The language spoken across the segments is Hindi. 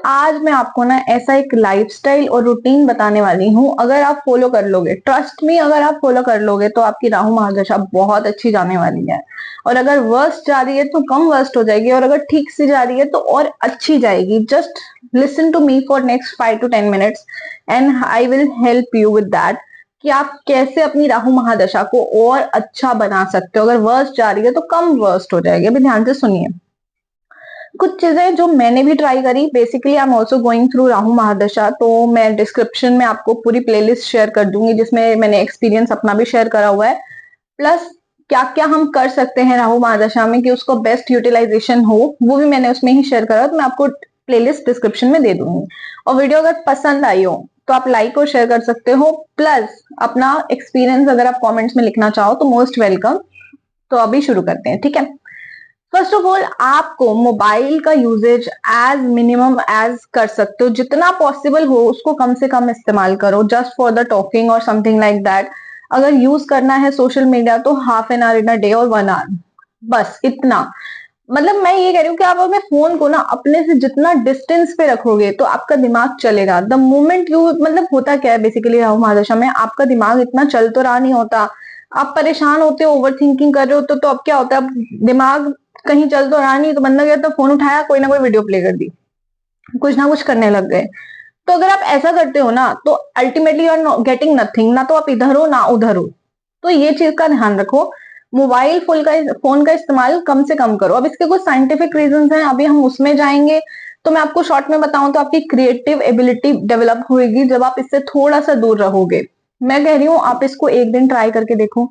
आज मैं आपको ना ऐसा एक लाइफस्टाइल और रूटीन बताने वाली हूँ। अगर आप फॉलो कर लोगे, ट्रस्ट मी, अगर आप फॉलो कर लोगे तो आपकी राहु महादशा बहुत अच्छी जाने वाली है। और अगर वर्स्ट जा रही है तो कम वर्स्ट हो जाएगी, और अगर ठीक से जा रही है तो और अच्छी जाएगी। Just listen to me for next 5 to 10 minutes and I will help you with that कि आप कैसे अपनी राहु महादशा को और अच्छा बना सकते हो। अगर वर्स्ट जा रही है तो कम वर्स्ट हो जाएगी। अभी ध्यान से सुनिए कुछ चीजें जो मैंने भी ट्राई करी। Basically I am also going through Rahu mahadasha, तो मैं डिस्क्रिप्शन में आपको पूरी प्लेलिस्ट शेयर कर दूंगी जिसमें मैंने एक्सपीरियंस अपना भी शेयर करा हुआ है। प्लस क्या क्या हम कर सकते हैं राहु महादशा में कि उसको बेस्ट यूटिलाइजेशन हो, वो भी मैंने उसमें ही शेयर करा। तो मैं आपको प्लेलिस्ट डिस्क्रिप्शन में दे दूंगी। और वीडियो अगर पसंद आई हो तो आप लाइक और शेयर कर सकते हो। प्लस अपना एक्सपीरियंस अगर आप कॉमेंट्स में लिखना चाहो तो मोस्ट वेलकम। तो अभी शुरू करते हैं, ठीक है। फर्स्ट ऑफ ऑल, आपको मोबाइल का यूजेज एज मिनिमम एज कर सकते हो, जितना पॉसिबल हो उसको कम से कम इस्तेमाल करो, जस्ट फॉर द टॉकिंग और समथिंग लाइक दैट। अगर यूज करना है सोशल मीडिया तो half an hour in a day और 1 hour, बस इतना। मतलब मैं ये कह रही हूँ कि आप अपने फोन को ना अपने से जितना डिस्टेंस पे रखोगे तो आपका दिमाग चलेगा। द मोमेंट यू, मतलब होता क्या है बेसिकली राहु महादशा में, आपका दिमाग इतना चल तो रहा नहीं होता, आप परेशान होते हो, ओवर थिंकिंग कर रहे हो, तो अब क्या होता है, अब दिमाग कहीं चल तो रहा नहीं, तो बंदा गया तो फोन उठाया, कोई ना कोई वीडियो प्ले कर दी, कुछ ना कुछ करने लग गए। तो अगर आप ऐसा करते हो ना तो ultimately you are getting nothing, ना तो आप इधर हो ना उधर हो। तो ये चीज का ध्यान रखो। मोबाइल फोन का इस्तेमाल कम से कम करो। अब इसके कुछ साइंटिफिक रीजंस हैं, अभी हम उसमें जाएंगे। तो मैं आपको शॉर्ट में बताऊं तो आपकी क्रिएटिव एबिलिटी डेवलप होगी जब आप इससे थोड़ा सा दूर रहोगे। मैं कह रही हूँ आप इसको एक दिन ट्राई करके देखो।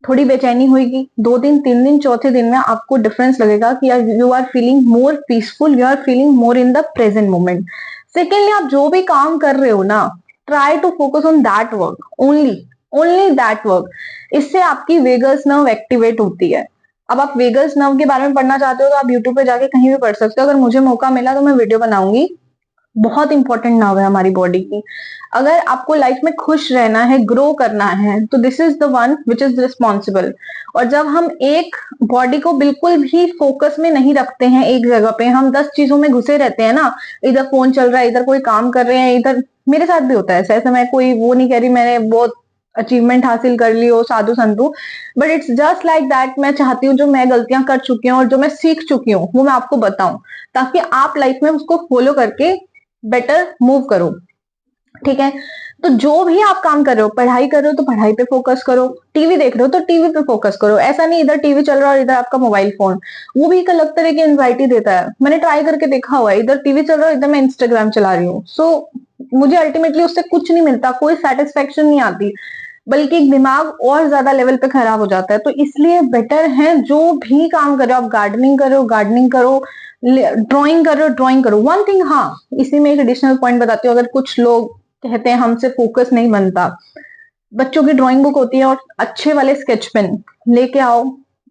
थोड़ी बेचैनी होगी, 2 दिन 3 दिन, चौथे दिन में आपको डिफरेंस लगेगा कि you are feeling more peaceful, you are feeling more in the present moment. Secondly, आप जो भी काम कर रहे हो ना, try to focus on that work only, only that work. इससे आपकी वेगस नर्व एक्टिवेट होती है। अब आप वेगस नर्व के बारे में पढ़ना चाहते हो तो आप यूट्यूब पे जाके कहीं भी पढ़ सकते हो। अगर मुझे मौका मिला तो मैं वीडियो बनाऊंगी। बहुत इंपॉर्टेंट नर्व है हमारी बॉडी की। अगर आपको लाइफ में खुश रहना है, ग्रो करना है, तो this is the one which is responsible. और जब हम एक बॉडी को बिल्कुल भी फोकस में नहीं रखते हैं एक जगह पे, हम 10 चीजों में घुसे रहते हैं ना, इधर फोन चल रहा है, इधर कोई काम कर रहे हैं, इधर, मेरे साथ भी होता है ऐसा। मैं कोई वो नहीं कह रही मैंने बहुत अचीवमेंट हासिल कर ली हो, साधु संतु, but it's just like that. मैं चाहती हूँ जो मैं गलतियां कर चुकी हूँ और जो मैं सीख चुकी हूँ वो मैं आपको बताऊं, ताकि आप लाइफ में उसको फॉलो करके बेटर मूव करो, ठीक है। तो जो भी आप काम कर रहे हो, पढ़ाई कर रहे हो तो पढ़ाई पे फोकस करो, टीवी देख रहे हो तो टीवी पे फोकस करो। ऐसा नहीं इधर टीवी चल रहा है और इधर आपका मोबाइल फोन, वो भी एक अलग तरह की एंजाइटी देता है। मैंने ट्राई करके देखा हुआ है, इधर टीवी चल रहा है, इधर मैं इंस्टाग्राम चला रही हूँ। सो मुझे अल्टीमेटली उससे कुछ नहीं मिलता, कोई सेटिस्फेक्शन नहीं आती, बल्कि दिमाग और ज्यादा लेवल पे खराब हो जाता है। तो इसलिए बेटर है जो भी काम कर रहे हो, आप गार्डनिंग कर रहे हो गार्डनिंग करो, ड्राइंग कर रहे हो ड्राइंग करो। वन थिंग, हाँ, इसी में एक एडिशनल पॉइंट बताती हूँ। अगर कुछ लोग कहते हैं हमसे फोकस नहीं बनता, बच्चों की ड्राइंग बुक होती है और अच्छे वाले स्केच पेन लेके आओ,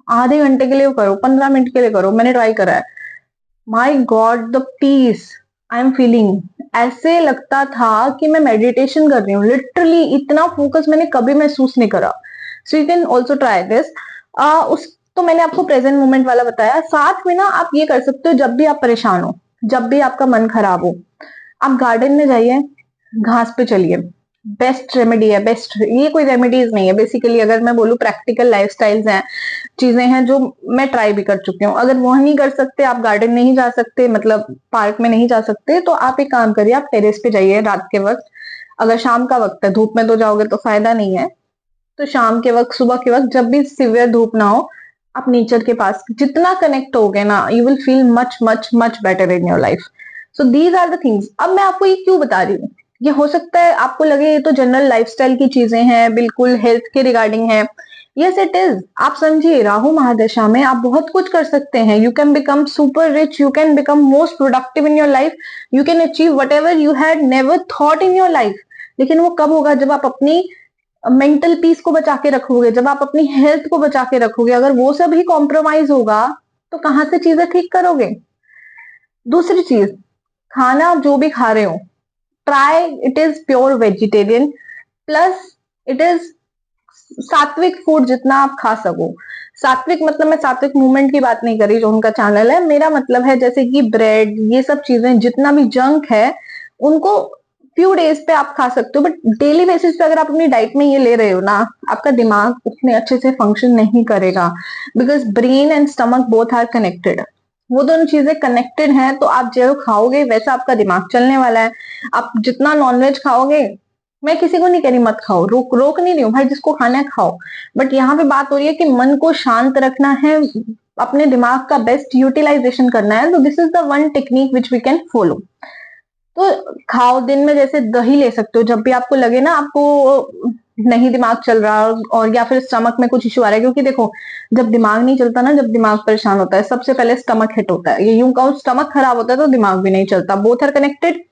आधे घंटे के लिए करो, 15 मिनट के लिए करो। मैंने ट्राई करा है, my god the peace I am feeling, ऐसे लगता था कि मैं मेडिटेशन कर रही हूँ। लिटरली इतना फोकस मैंने कभी महसूस नहीं करा। सो you can also try this. उस तो मैंने आपको प्रेजेंट मोमेंट वाला बताया। साथ में ना आप ये कर सकते हो, जब भी आप परेशान हो, जब भी आपका मन खराब हो, आप गार्डन में जाइए, घास पे चलिए। बेस्ट रेमेडी है, बेस्ट। ये कोई रेमेडीज नहीं है बेसिकली, अगर मैं बोलूँ प्रैक्टिकल लाइफस्टाइल्स हैं, चीजें हैं जो मैं ट्राई भी कर चुकी हूँ। अगर वो नहीं कर सकते, आप गार्डन नहीं जा सकते, मतलब पार्क में नहीं जा सकते, तो आप एक काम करिए, आप टेरेस पे जाइए रात के वक्त। अगर शाम का वक्त है, धूप में तो जाओगे तो फायदा नहीं है, तो शाम के वक्त, सुबह के वक्त, जब भी सिवियर धूप ना हो, आप नेचर के पास जितना कनेक्ट हो गए ना, you will feel much much much better in your life. So these are the things. अब मैं आपको ये क्यों बता रही हूँ, ये हो सकता है आपको लगे ये तो जनरल लाइफस्टाइल की चीजें हैं, बिल्कुल हेल्थ के रिगार्डिंग है। Yes it is. आप समझिए, राहु महादशा में आप बहुत कुछ कर सकते हैं। You can become super rich, you can become most productive in your life, you can achieve what ever you had never thought in your life. लेकिन वो कब होगा, जब आप अपनी मेंटल पीस को बचा के रखोगे, जब आप अपनी हेल्थ को बचा के रखोगे। अगर वो सब ही कॉम्प्रोमाइज होगा तो कहां से चीजें ठीक करोगे। दूसरी चीज, खाना जो भी खा रहे हो, try it is pure vegetarian, plus it is सात्विक फूड जितना आप खा सको। सात्विक मतलब मैं सात्विक मूवमेंट की बात नहीं कर रही जो उनका चैनल है, मेरा मतलब है जैसे कि ब्रेड, ये सब चीजें जितना भी जंक है उनको फ्यू डेज पे आप खा सकते हो, बट डेली बेसिस पे अगर आप अपनी डाइट में ये ले रहे हो ना, आपका दिमाग उतने अच्छे से फंक्शन नहीं करेगा, because brain and stomach both are connected. वो दोनों चीजें कनेक्टेड हैं, तो आप जो खाओगे वैसा आपका दिमाग चलने वाला है। आप जितना नॉनवेज खाओगे, मैं किसी को नहीं कह रही मत खाओ, रोक नहीं रही हूँ भाई, जिसको खाना है खाओ, बट यहाँ पे बात हो रही है कि मन को शांत रखना है, अपने दिमाग का बेस्ट यूटिलाइजेशन करना है, तो this is the one technique which we can follow. तो खाओ, दिन में जैसे दही ले सकते हो, जब भी आपको लगे ना आपको नहीं दिमाग चल रहा और या फिर स्टमक में कुछ इश्यू आ रहा है, क्योंकि देखो जब दिमाग नहीं चलता ना, जब दिमाग परेशान होता है सबसे पहले स्टमक हिट होता है, ये यूं कहूं स्टमक खराब होता है तो दिमाग भी नहीं चलता, बोथ आर कनेक्टेड।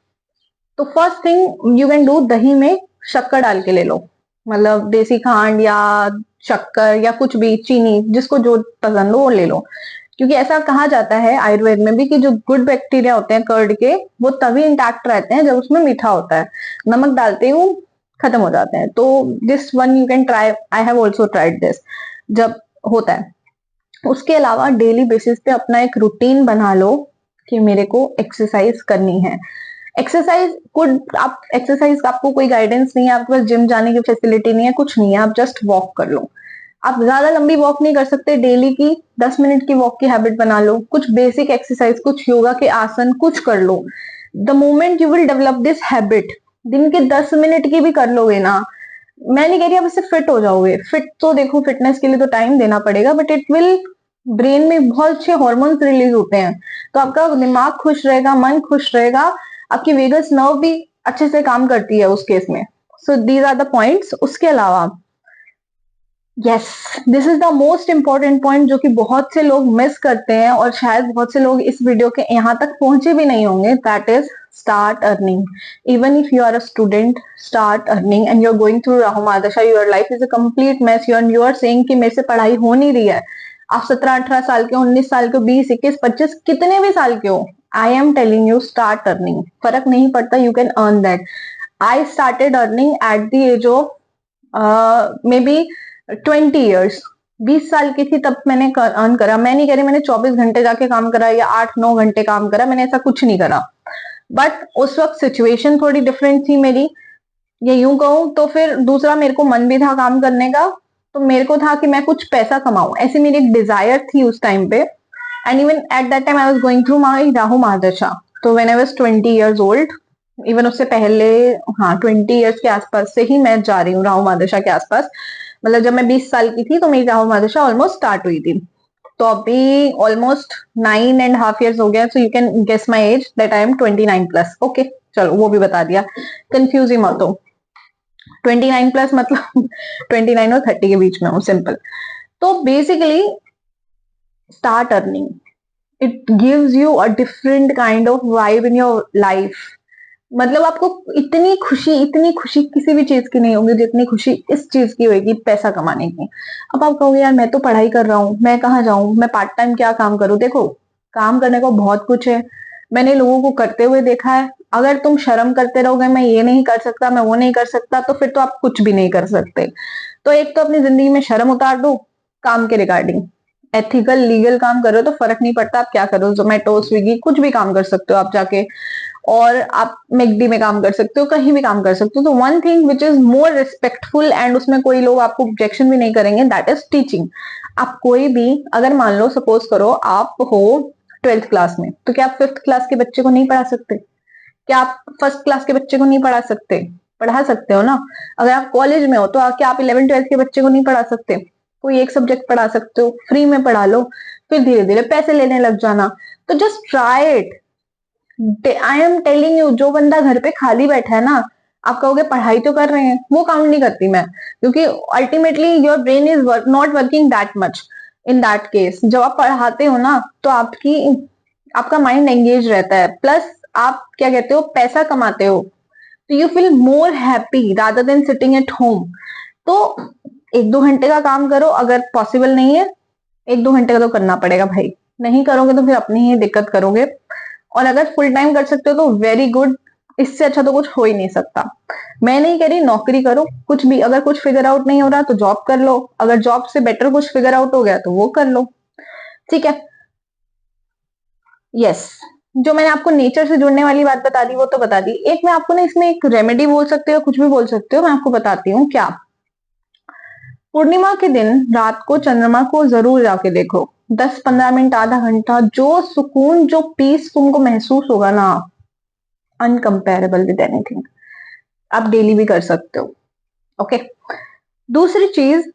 तो first thing you can do, दही में शक्कर डाल के ले लो, मतलब देसी खांड या शक्कर या कुछ भी, चीनी, जिसको जो पसंद हो वो ले लो, क्योंकि ऐसा कहा जाता है आयुर्वेद में भी कि जो गुड बैक्टीरिया होते हैं कर्ड के, वो तभी इंटैक्ट रहते हैं जब उसमें मीठा होता है, नमक डालते ही वो खत्म हो जाते हैं। तो this one you can try, I have also tried this जब होता है। उसके अलावा डेली बेसिस पे अपना एक रूटीन बना लो कि मेरे को एक्सरसाइज करनी है। एक्सरसाइज कुड आप एक्सरसाइज आपको कोई गाइडेंस नहीं है, आपके पास जिम जाने की फैसिलिटी नहीं है, कुछ नहीं है, आप जस्ट वॉक कर लो। आप ज्यादा लंबी वॉक नहीं कर सकते, डेली की 10 मिनट की वॉक की हैबिट बना लो, कुछ बेसिक एक्सरसाइज, कुछ योगा के आसन कुछ कर लो। The moment you will develop this habit, दिन के 10 मिनट की भी कर लोगे ना, मैं नहीं कह रही आप इससे फिट हो जाओगे, फिट तो देखो फिटनेस के लिए तो टाइम देना पड़ेगा, बट इट विल, ब्रेन में बहुत अच्छे हॉर्मोन्स रिलीज होते हैं, तो आपका दिमाग खुश रहेगा, मन खुश रहेगा, आपकी वेगस नर्व भी अच्छे से काम करती है उस केस में। So these are the points. उसके अलावा yes, this is the most important point जो कि बहुत से लोग मिस करते हैं, और शायद बहुत से लोग इस वीडियो के यहाँ तक पहुंचे भी नहीं होंगे, that is start earning. Even if you are a student, start earning and you're going through Rahu Mahadasha, your life is a complete mess, you are saying कि मेरे से पढ़ाई हो नहीं रही है, आप 17-18 साल के हो, 19 साल के हो, 20, 21, 25, कितने भी साल के हो, I am telling you start earning, फर्क नहीं पड़ता, you can earn that. I started earning at the age of maybe 20 years, 20 साल की थी तब मैंने अर्न करा। मैं नहीं कह रही मैंने 24 घंटे जाके काम करा या 8-9 घंटे काम करा, मैंने ऐसा कुछ नहीं करा, बट उस वक्त सिचुएशन थोड़ी डिफरेंट थी मेरी, ये यूं कहूं तो फिर दूसरा मेरे को मन भी था काम करने का, तो मेरे को था कि मैं कुछ पैसा कमाऊं, ऐसी मेरी एक डिजायर थी उस टाइम पे। And even at that time I was going through my Rahu mahadasha, तो when I was 20 years old, इवन उससे पहले, हाँ 20 years के आसपास से ही मैं जा रही हूँ राहु महादशा के आसपास, मतलब जब मैं 20 साल की थी तो मेरी राहु महादशा ऑलमोस्ट स्टार्ट हुई थी, तो अभी ऑलमोस्ट 9.5 years हो गया, so you can guess my age that I am 29+। Okay चलो वो भी बता दिया, कंफ्यूज ही मत हो, 29+ मतलब 29 और 30 के बीच में हूँ, सिंपल। तो basically start earning, it gives you a different kind of vibe in your life, मतलब आपको इतनी खुशी किसी भी चीज की नहीं होगी जितनी खुशी इस चीज की होगी, पैसा कमाने की। अब आप कहोगे यार मैं तो पढ़ाई कर रहा हूँ, मैं कहाँ जाऊं, मैं पार्ट टाइम क्या काम करूं, देखो काम करने को बहुत कुछ है, मैंने लोगों को करते हुए देखा है। अगर तुम शर्म करते रहोगे मैं ये नहीं कर सकता, मैं वो नहीं कर सकता, तो फिर तो आप कुछ भी नहीं कर सकते। तो एक तो अपनी जिंदगी में शर्म उतार दो, काम के रिगार्डिंग एथिकल लीगल काम करो तो फर्क नहीं पड़ता आप क्या करो, जोमेटो स्विगी कुछ भी काम कर सकते हो आप जाके, और आप मैकडी में काम कर सकते हो, कहीं भी काम कर सकते हो। तो one thing which is more respectful and उसमें कोई लोग आपको ऑब्जेक्शन भी नहीं करेंगे, दैट इज टीचिंग। आप कोई भी, अगर मान लो सपोज करो आप हो 12th क्लास में, तो क्या आप 5th क्लास के बच्चे को नहीं पढ़ा सकते? क्या आप 1st क्लास के बच्चे को नहीं पढ़ा सकते? पढ़ा सकते हो ना। अगर आप कॉलेज में हो तो क्या आप 11th-12th के बच्चे को नहीं पढ़ा सकते? कोई एक सब्जेक्ट पढ़ा सकते हो, फ्री में पढ़ा लो, फिर धीरे धीरे पैसे लेने लग जाना। तो just try it, I am telling you, जो बंदा घर पे खाली बैठा है ना, आप कहोगे पढ़ाई तो कर रहे हैं, वो काउंट नहीं करती मैं, क्योंकि ultimately your brain is not working that much in that case. जब आप पढ़ाते हो ना तो आपका माइंड एंगेज रहता है, प्लस आप क्या कहते हो पैसा कमाते हो, तो you feel more happy rather than sitting at home. तो 1-2 घंटे का काम करो, अगर पॉसिबल नहीं है 1-2 घंटे का तो करना पड़ेगा भाई, नहीं करोगे तो फिर अपनी ही दिक्कत करोगे। और अगर फुल टाइम कर सकते हो तो वेरी गुड, इससे अच्छा तो कुछ हो ही नहीं सकता। मैं नहीं कह रही नौकरी करो, कुछ भी, अगर कुछ फिगर आउट नहीं हो रहा तो जॉब कर लो, अगर जॉब से बेटर कुछ फिगर आउट हो गया तो वो कर लो, ठीक है। यस, जो मैंने आपको नेचर से जुड़ने वाली बात बता दी वो तो बता दी। एक मैं आपको ना इसमें एक रेमेडी बोल सकते हो, कुछ भी बोल सकते हो, मैं आपको बताती हूँ क्या। पूर्णिमा के दिन रात को चंद्रमा को जरूर जाके देखो, 10-15 मिनट, आधा घंटा, जो सुकून, जो पीस तुमको महसूस होगा ना, अनकंपेरेबल विद एनीथिंग। आप डेली भी कर सकते हो, ओके। दूसरी चीज,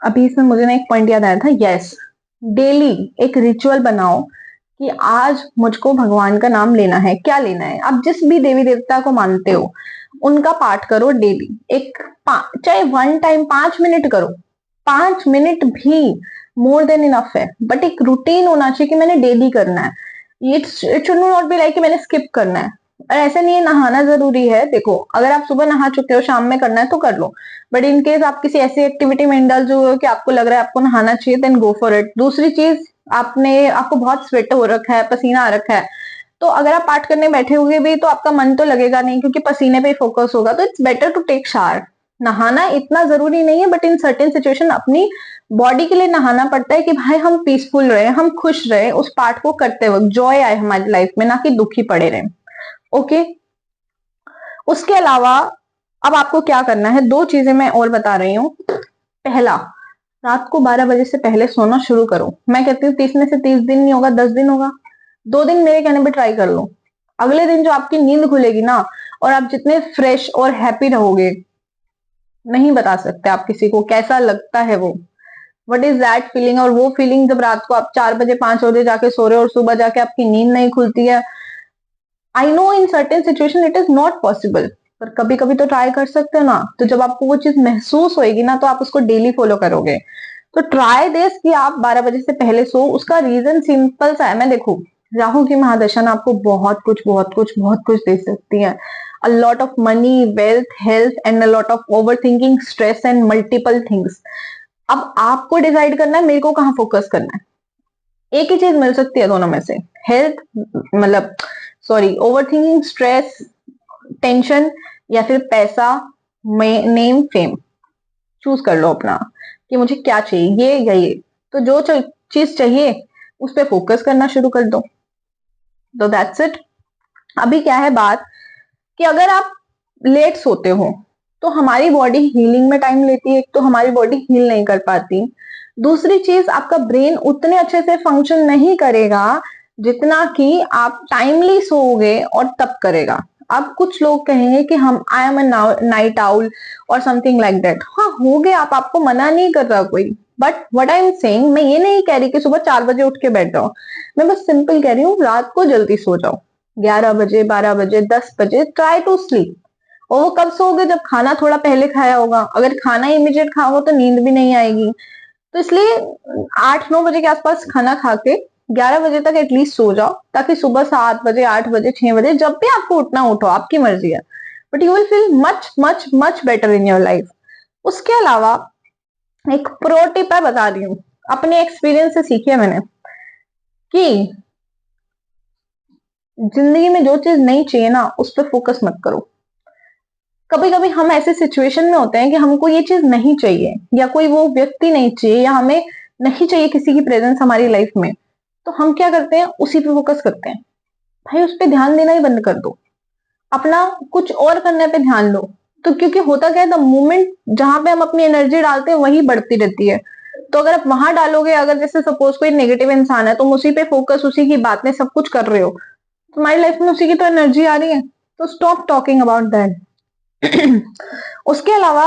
अभी इसमें मुझे ना एक पॉइंट याद आया था, यस, डेली एक रिचुअल बनाओ कि आज मुझको भगवान का नाम लेना है। क्या लेना है? आप जिस भी देवी देवता को मानते हो उनका पाठ करो डेली। एक चाहे वन टाइम 5 मिनट करो, 5 मिनट भी मोर देन इनफ है, बट एक रूटीन होना चाहिए कि मैंने डेली करना है। It should not be like कि मैंने स्किप करना है। और ऐसा नहीं है नहाना जरूरी है, देखो अगर आप सुबह नहा चुके हो, शाम में करना है तो कर लो, बट इन केस आप किसी ऐसी एक्टिविटी में इंडल्ज हुए हो कि आपको लग रहा है आपको नहाना चाहिए, देन गो फॉर इट। दूसरी चीज, आपको बहुत स्वेट हो रखा है, पसीना आ रखा है, तो अगर आप पाठ करने बैठे हुए भी तो आपका मन तो लगेगा नहीं, क्योंकि पसीने पे फोकस होगा, तो it's better to take shower. नहाना इतना जरूरी नहीं है, बट इन सर्टेन सिचुएशन अपनी बॉडी के लिए नहाना पड़ता है कि भाई हम पीसफुल रहे, हम खुश रहे, उस पाठ को करते वक्त जॉय आए हमारी लाइफ में, ना कि दुखी पड़े रहे, ओके। उसके अलावा अब आपको क्या करना है, दो चीजें मैं और बता रही हूँ। पहला, रात को 12 बजे से पहले सोना शुरू करो। मैं कहती हूँ 30 में से 30 दिन नहीं होगा, 10 दिन होगा, 2 दिन मेरे कहने पे ट्राई कर लो। अगले दिन जो आपकी नींद खुलेगी ना, और आप जितने फ्रेश और हैप्पी रहोगे, नहीं बता सकते आप किसी को कैसा लगता है वो, वट इज दैट फीलिंग। और वो फीलिंग जब रात को आप 4 बजे 5 बजे जाके सो रहे हो और सुबह जाके आपकी नींद नहीं खुलती है, I know in certain situation it is not possible, पर कभी कभी तो ट्राई कर सकते हो ना। तो जब आपको वो चीज महसूस होएगी ना, तो आप उसको डेली फॉलो करोगे। तो ट्राई दिस कि आप 12 बजे से पहले सो। उसका रीजन सिंपल सा है, मैं देखू, राहु की महादशा ना आपको बहुत कुछ बहुत कुछ बहुत कुछ दे सकती है। A lot of money, wealth, health and a lot of over thinking, stress and multiple things. अब आपको डिसाइड करना है मेरे को कहाँ फोकस करना है। एक ही चीज मिल सकती है दोनों में से, हेल्थ, मतलब sorry, over thinking, stress, tension, या फिर पैसा, नेम, फेम। चूज कर लो अपना कि मुझे क्या चाहिए, ये या ये। तो जो चीज चाहिए उस पर फोकस करना शुरू कर दो। तो दैट्स इट। अभी क्या है बात, कि अगर आप लेट सोते हो तो हमारी बॉडी हीलिंग में टाइम लेती है, एक तो हमारी बॉडी हील नहीं कर पाती, दूसरी चीज आपका ब्रेन उतने अच्छे से फंक्शन नहीं करेगा जितना कि आप टाइमली सोओगे और तब करेगा। अब कुछ लोग कहेंगे कि हम I am a night owl और समथिंग लाइक दैट, हाँ हो गया, आपको मना नहीं कर रहा कोई, but what I am saying, मैं ये नहीं कह रही कि सुबह 4 बजे उठ के बैठ जाओ, मैं बस सिंपल कह रही हूँ रात को जल्दी सो जाओ, 11 बजे, 12 बजे, 10 बजे, ट्राई टू स्लीप। और वो कब सोओगे, जब खाना थोड़ा पहले खाया होगा। अगर खाना इमीडिएट खाओगे तो नींद भी नहीं आएगी। तो इसलिए 8-9 बजे के आसपास खाना खा के 11 बजे तक एटलीस्ट सो जाओ, ताकि सुबह 7 बजे, 8 बजे, 6 बजे जब भी आपको उठना उठो, आपकी मर्जी है, but you will feel much much much better in your life. उसके अलावा एक प्रो टिप है, बता रही हूँ, अपने एक्सपीरियंस से सीखी है मैंने, कि जिंदगी में जो चीज नहीं चाहिए ना उस पर फोकस मत करो। कभी कभी हम ऐसे सिचुएशन में होते हैं कि हमको ये चीज नहीं चाहिए, या कोई वो व्यक्ति नहीं चाहिए, या हमें नहीं चाहिए किसी की प्रेजेंस हमारी लाइफ में, तो हम क्या करते हैं, उसी पे फोकस करते हैं। भाई उस पर ध्यान देना ही बंद कर दो, अपना कुछ और करने पे ध्यान दो। तो क्योंकि होता क्या है, द मोमेंट जहां पे हम अपनी एनर्जी डालते हैं वही बढ़ती रहती है। तो अगर आप वहां डालोगे, अगर जैसे सपोज कोई नेगेटिव इंसान है, तुम उसी पे फोकस, उसी की बातें सब कुछ कर रहे हो, तुम्हारी लाइफ में उसी की तो एनर्जी आ रही है, तो स्टॉप टॉकिंग अबाउट दैट। उसके अलावा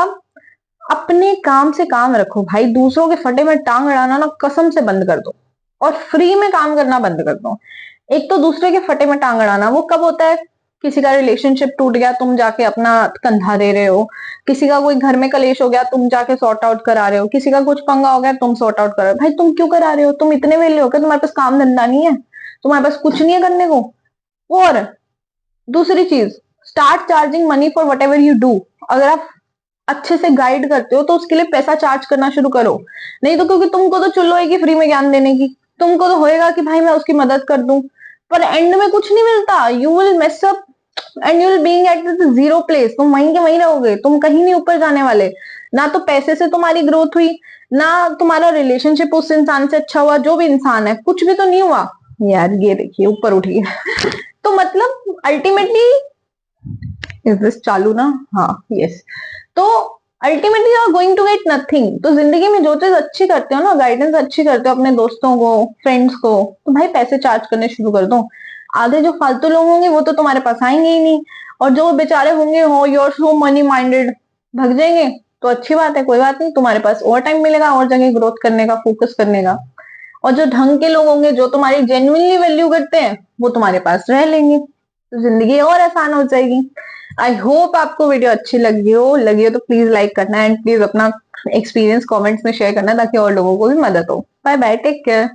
अपने काम से काम रखो भाई, दूसरों के फटे में टांग अड़ाना ना कसम से बंद कर दो, और फ्री में काम करना बंद कर दो। एक तो दूसरे के फटे में टांग अड़ाना वो कब होता है, किसी का रिलेशनशिप टूट गया, तुम जाके अपना कंधा दे रहे हो, किसी का कोई घर में कलेश हो गया, तुम जाके सॉर्ट आउट करा रहे हो, किसी का कुछ पंगा हो गया, तुम सॉर्ट आउट कर रहे हो। भाई तुम क्यों करा रहे हो, तुम इतने वेले हो क्या, तुम्हारे पास काम धंधा नहीं है, तुम्हारे पास कुछ नहीं है करने को। और दूसरी चीज, start charging money for what ever you do. अगर आप अच्छे से गाइड करते हो तो उसके लिए पैसा चार्ज करना शुरू करो। नहीं तो क्योंकि तुमको तो चुल्लो है कि फ्री में ज्ञान देने की, तुमको तो होएगा कि भाई मैं उसकी मदद कर दूं, पर एंड में कुछ नहीं मिलता, you will mess up and you will being at the zero place, तुम वहीं के वहीं रहोगे, तुम कहीं नहीं ऊपर जाने वाले। ना तो पैसे से तुम्हारी ग्रोथ हुई, ना तुम्हारा रिलेशनशिप उस इंसान से अच्छा हुआ, जो भी इंसान है, कुछ भी तो नहीं हुआ। यार ये देखिए ऊपर उठ गई। तो मतलब अल्टीमेटली, इज दिस चालू ना? हाँ, यस। तो ultimately you are going to get nothing. तो जिंदगी में जो चीज अच्छी करते हो ना, गाइडेंस अच्छी करते हो अपने दोस्तों को, फ्रेंड्स को, तो भाई पैसे चार्ज करने शुरू कर दो। आधे जो फालतू लोग होंगे वो तो तुम्हारे पास आएंगे ही नहीं, और जो बेचारे होंगे हो योर सो मनी माइंडेड, भग जाएंगे। तो अच्छी बात है, कोई बात नहीं, तुम्हारे पास और टाइम मिलेगा और जगह ग्रोथ करने का, फोकस करने का। और जो ढंग के लोग होंगे, जो तुम्हारी जेन्युइनली वैल्यू करते हैं, वो तुम्हारे पास रह लेंगे, तो जिंदगी और आसान हो जाएगी। आई होप आपको वीडियो अच्छी लगी हो तो प्लीज लाइक करना, एंड प्लीज अपना एक्सपीरियंस कमेंट्स में शेयर करना, ताकि और लोगों को भी मदद हो। Bye bye, take care.